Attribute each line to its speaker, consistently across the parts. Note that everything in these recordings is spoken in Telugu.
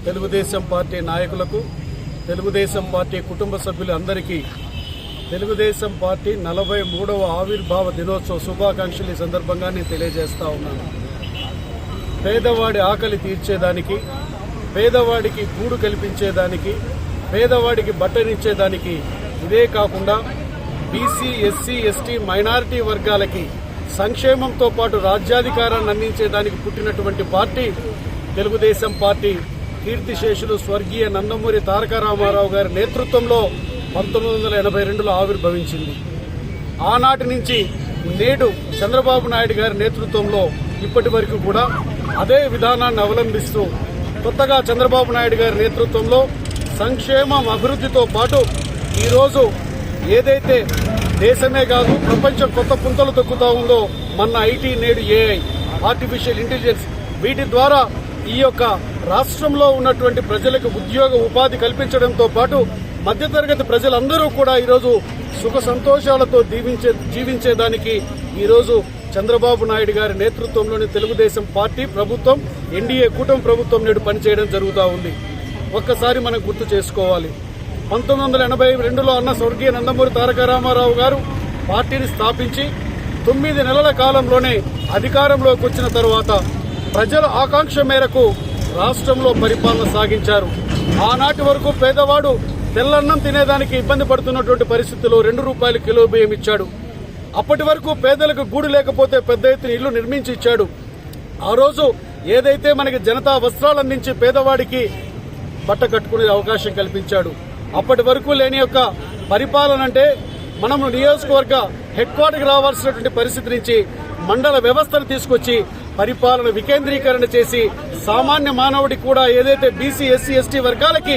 Speaker 1: తెలుగుదేశం పార్టీ నాయకులకు, తెలుగుదేశం పార్టీ కుటుంబ సభ్యులందరికీ తెలుగుదేశం పార్టీ 43వ ఆవిర్భావ దినోత్సవ శుభాకాంక్షలు ఈ సందర్భంగా నేను తెలియజేస్తా ఉన్నాను. పేదవాడి ఆకలి తీర్చేదానికి, పేదవాడికి గూడు కల్పించేదానికి, పేదవాడికి బట్టనిచ్చేదానికి, ఇదే కాకుండా బీసీ, ఎస్సీ, ఎస్టీ, మైనారిటీ వర్గాలకి సంక్షేమంతో పాటు రాజ్యాధికారాన్ని అందించేదానికి పుట్టినటువంటి పార్టీ తెలుగుదేశం పార్టీ. కీర్తిశేషులు స్వర్గీయ నందమూరి తారక రామారావు గారి నేతృత్వంలో 1982లో ఆవిర్భవించింది. ఆనాటి నుంచి నేడు చంద్రబాబు నాయుడు గారి నేతృత్వంలో ఇప్పటి వరకు కూడా అదే విధానాన్ని అవలంబిస్తూ కొత్తగా చంద్రబాబు నాయుడు గారి నేతృత్వంలో సంక్షేమం, అభివృద్ధితో పాటు ఈరోజు ఏదైతే దేశమే కాదు ప్రపంచం కొత్త పుంతలు తొక్కుతా ఉందో మన ఐటీ, నేడు ఏఐ, ఆర్టిఫిషియల్ ఇంటెలిజెన్స్, వీటి ద్వారా ఈ యొక్క రాష్ట్రంలో ఉన్నటువంటి ప్రజలకు ఉద్యోగ ఉపాధి కల్పించడంతో పాటు మధ్యతరగతి ప్రజలందరూ కూడా ఈరోజు సుఖ సంతోషాలతో జీవించేదానికి ఈరోజు చంద్రబాబు నాయుడు గారి నేతృత్వంలోని తెలుగుదేశం పార్టీ ప్రభుత్వం, ఎన్డీఏ కూటమి ప్రభుత్వం నేడు పనిచేయడం జరుగుతూ ఉంది. ఒక్కసారి మనం గుర్తు చేసుకోవాలి. 1982లో అన్న స్వర్గీయ నందమూరి తారక రామారావు గారు పార్టీని స్థాపించి 9 నెలల కాలంలోనే అధికారంలోకి వచ్చిన తరువాత ప్రజల ఆకాంక్ష మేరకు రాష్ట్రంలో పరిపాలన సాగించారు. ఆనాటి వరకు పేదవాడు తెల్లన్నం తినేదానికి ఇబ్బంది పడుతున్నటువంటి పరిస్థితుల్లో 2 రూపాయలు కిలో బియ్యం ఇచ్చాడు. అప్పటి వరకు పేదలకు గూడు లేకపోతే పెద్ద ఎత్తున ఇల్లు నిర్మించి ఇచ్చాడు. ఆ రోజు ఏదైతే మనకి జనతా వస్త్రాలు అందించి పేదవాడికి బట్ట కట్టుకునే అవకాశం కల్పించాడు. అప్పటి వరకు లేని యొక్క పరిపాలన అంటే మనం నియోజకవర్గ హెడ్ క్వార్టర్కి రావాల్సినటువంటి పరిస్థితి నుంచి మండల వ్యవస్థను తీసుకొచ్చి పరిపాలన వికేంద్రీకరణ చేసి సామాన్య మానవుడికి కూడా ఏదైతే బీసీ, ఎస్సీ, ఎస్టీ వర్గాలకి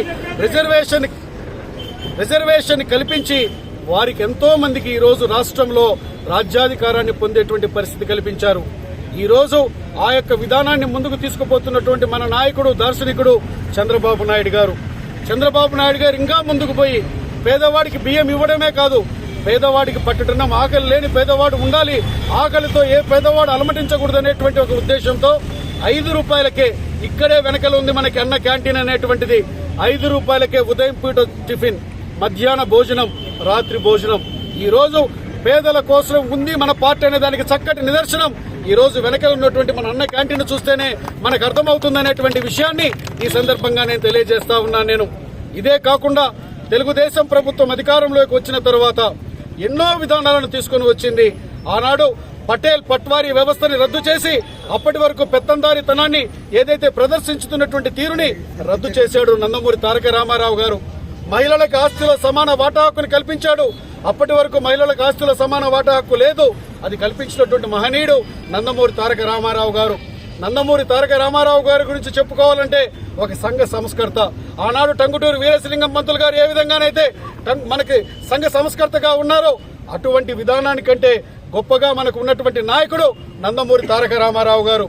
Speaker 1: రిజర్వేషన్ కల్పించి వారికి ఎంతో మందికి ఈరోజు రాష్ట్రంలో రాజ్యాధికారాన్ని పొందేటువంటి పరిస్థితి కల్పించారు. ఈరోజు ఆ యొక్క విధానాన్ని ముందుకు తీసుకుపోతున్నటువంటి మన నాయకుడు, దార్శనికుడు చంద్రబాబు నాయుడు గారు. చంద్రబాబు నాయుడు గారు ఇంకా ముందుకు పోయి పేదవాడికి బియ్యం ఇవ్వడమే కాదు, పేదవాడికి పట్టటం, ఆకలి లేని పేదవాడు ఉండాలి, ఆకలితో ఏ పేదవాడు అలమటించకూడదు అనేటువంటి ఒక ఉద్దేశంతో 5 రూపాయలకే, ఇక్కడే వెనకలు ఉంది మనకి అన్న క్యాంటీన్ అనేటువంటిది, 5 రూపాయలకే ఉదయం పూట టిఫిన్, మధ్యాహ్న భోజనం, రాత్రి భోజనం. ఈ రోజు పేదల కోసం ఉంది మన పార్టీ అనే దానికి చక్కటి నిదర్శనం ఈ రోజు వెనక ఉన్నటువంటి మన అన్న క్యాంటీన్ చూస్తేనే మనకు అర్థమవుతుందనేటువంటి విషయాన్ని ఈ సందర్భంగా నేను తెలియజేస్తా ఉన్నాను. ఇదే కాకుండా తెలుగుదేశం ప్రభుత్వం అధికారంలోకి వచ్చిన తర్వాత ఎన్నో విధానాలను తీసుకుని వచ్చింది. ఆనాడు పటేల్ పట్వారీ వ్యవస్థని రద్దు చేసి అప్పటి వరకు పెత్తందారితనాన్ని ఏదైతే ప్రదర్శించుతున్నటువంటి తీరుని రద్దు చేశాడు నందమూరి తారక రామారావు గారు. మహిళలకు ఆస్తిలో సమాన వాటా హక్కుని కల్పించాడు. అప్పటి వరకు మహిళలకు ఆస్తిలో సమాన వాటా హక్కు లేదు, అది కల్పించినటువంటి మహనీయుడు నందమూరి తారక రామారావు గారు. నందమూరి తారక రామారావు గారి గురించి చెప్పుకోవాలంటే ఒక సంఘ సంస్కర్త. ఆనాడు టంగుటూరు వీరేశలింగం పంతులు గారు ఏ విధంగానైతే మనకి సంఘ సంస్కర్తగా ఉన్నారో అటువంటి విధానానికంటే గొప్పగా మనకు ఉన్నటువంటి నాయకుడు నందమూరి తారక రామారావు గారు.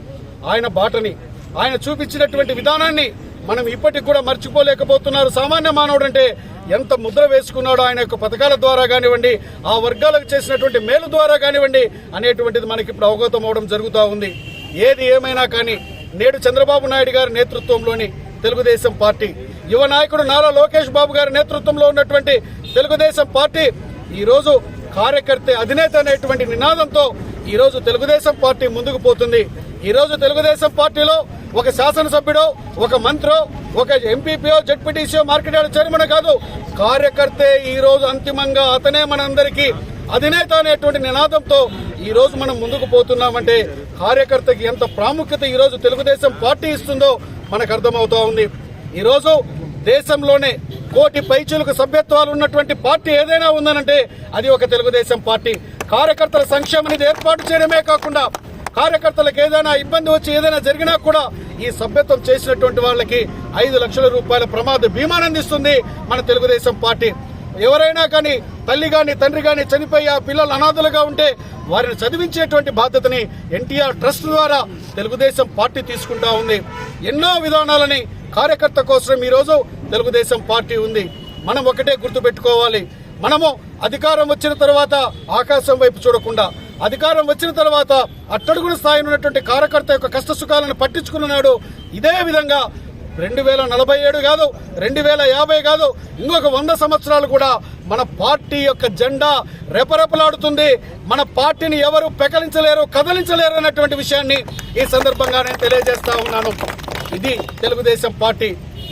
Speaker 1: ఆయన బాటని, ఆయన చూపించినటువంటి విధానాన్ని మనం ఇప్పటికి కూడా మర్చిపోలేకపోతున్నారు. సామాన్య మానవుడు అంటే ఎంత ముద్ర వేసుకున్నాడో ఆయన యొక్క పథకాల ద్వారా కానివ్వండి, ఆ వర్గాలకు చేసినటువంటి మేలు ద్వారా కానివ్వండి అనేటువంటిది మనకి ఇప్పుడు అవగతం అవడం జరుగుతూ ఉంది. ఏది ఏమైనా కానీ నేడు చంద్రబాబు నాయుడు గారి నేతృత్వంలోని తెలుగుదేశం పార్టీ, యువ నాయకుడు నారా లోకేష్ బాబు గారి నేతృత్వంలో ఉన్నటువంటి తెలుగుదేశం పార్టీ ఈరోజు కార్యకర్త అధినేత అనేటువంటి నినాదంతో ఈరోజు తెలుగుదేశం పార్టీ ముందుకు పోతుంది. ఈరోజు తెలుగుదేశం పార్టీలో ఒక శాసనసభ్యుడో, ఒక మంత్రో, ఒక ఎంపీపీఓ, జడ్పీటీసీఓ, మార్కెట్ యార్డ్ చైర్మన్ కాదు, కార్యకర్తే ఈరోజు అంతిమంగా అతనే మనందరికీ అధినేత అనేటువంటి నినాదంతో ఈ రోజు మనం ముందుకు పోతున్నామంటే కార్యకర్తకి ఎంత ప్రాముఖ్యత ఈ రోజు తెలుగుదేశం పార్టీ ఇస్తుందో మనకు అర్థమవుతా ఉంది. ఈ రోజు దేశంలోనే 1 కోటి పైచులకు సభ్యత్వాలు ఉన్నటువంటి పార్టీ ఏదైనా ఉందనంటే అది ఒక తెలుగుదేశం పార్టీ. కార్యకర్తల సంక్షేమ నిధి ఏర్పాటు చేయడమే కాకుండా కార్యకర్తలకు ఏదైనా ఇబ్బంది వచ్చి ఏదైనా జరిగినా కూడా ఈ సభ్యత్వం చేసినటువంటి వాళ్ళకి 5 లక్షల రూపాయల ప్రమాద బీమాను అందిస్తుంది మన తెలుగుదేశం పార్టీ. ఎవరైనా కానీ తల్లి గాని తండ్రి గాని చనిపోయి ఆ పిల్లలు అనాథలుగా ఉంటే వారిని చదివించేటువంటి బాధ్యతని ఎన్టీఆర్ ట్రస్ట్ ద్వారా తెలుగుదేశం పార్టీ తీసుకుంటా ఉంది. ఎన్నో విధానాలని కార్యకర్త కోసం ఈ రోజు తెలుగుదేశం పార్టీ ఉంది. మనం ఒకటే గుర్తుపెట్టుకోవాలి, మనము అధికారం వచ్చిన తర్వాత ఆకాశం వైపు చూడకుండా, అధికారం వచ్చిన తర్వాత అట్టడుగున స్థాయిలో ఉన్నటువంటి కార్యకర్త యొక్క కష్ట సుఖాలను పట్టించుకున్నాడు. ఇదే విధంగా 2047 కాదు, 2050 కాదు, ఇంకొక 100 సంవత్సరాలు కూడా మన పార్టీ యొక్క జెండా రెపరెపలాడుతుంది. మన పార్టీని ఎవరు పెకలించలేరు, కదలించలేరు అన్నటువంటి విషయాన్ని ఈ సందర్భంగా నేను తెలియజేస్తా ఉన్నాను. ఇది తెలుగుదేశం పార్టీ.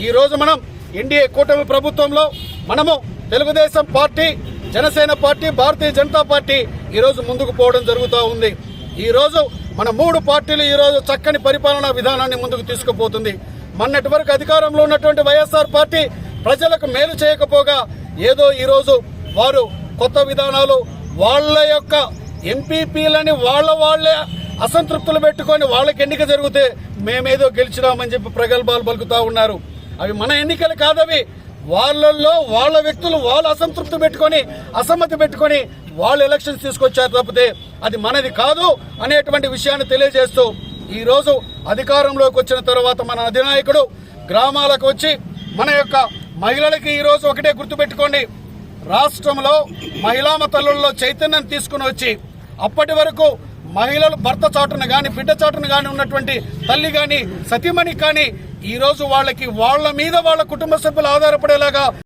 Speaker 1: ఈ రోజు మనం ఎన్డీఏ కూటమి ప్రభుత్వంలో మనము Telugu Desam party, Janasena party, Bharatiya Janata party ఈ రోజు ముందుకు పోవడం జరుగుతూ ఉంది. ఈ రోజు మన 3 పార్టీలు ఈ రోజు చక్కని పరిపాలనా విధానాన్ని ముందుకు తీసుకుపోతుంది. మొన్నటి వరకు అధికారంలో ఉన్నటువంటి వైఎస్ఆర్ పార్టీ ప్రజలకు మేలు చేయకపోగా ఏదో ఈ రోజు వారు కొత్త విధానాలు, వాళ్ళ యొక్క ఎంపీపీలని వాళ్ళే అసంతృప్తులు పెట్టుకొని వాళ్ళకి ఎన్నిక జరిగితే మేమేదో గెలిచినామని చెప్పి ప్రగల్భాలు పలుకుతా ఉన్నారు. అవి మన ఎన్నికలు కాదవి. వాళ్ళల్లో వాళ్ళ వ్యక్తులు వాళ్ళు అసంతృప్తి పెట్టుకొని, అసమ్మతి పెట్టుకొని వాళ్ళు ఎలక్షన్స్ తీసుకొచ్చారు తప్పితే అది మనది కాదు అనేటువంటి విషయాన్ని తెలియజేస్తూ ఈ రోజు అధికారంలోకి వచ్చిన తర్వాత మన అధినాయకుడు గ్రామాలకు వచ్చి మన యొక్క మహిళలకి ఈ రోజు ఒకటే గుర్తుపెట్టుకోండి, రాష్ట్రంలో మహిళా తల్లుల్లో చైతన్యం తీసుకుని వచ్చి అప్పటి వరకు మహిళలు భర్త చాటున గాని, బిడ్డ చాటున గాని ఉన్నటువంటి తల్లి గాని, సతీమణి కానీ ఈ రోజు వాళ్ళకి వాళ్ళ మీద వాళ్ళ కుటుంబ సభ్యులు ఆధారపడేలాగా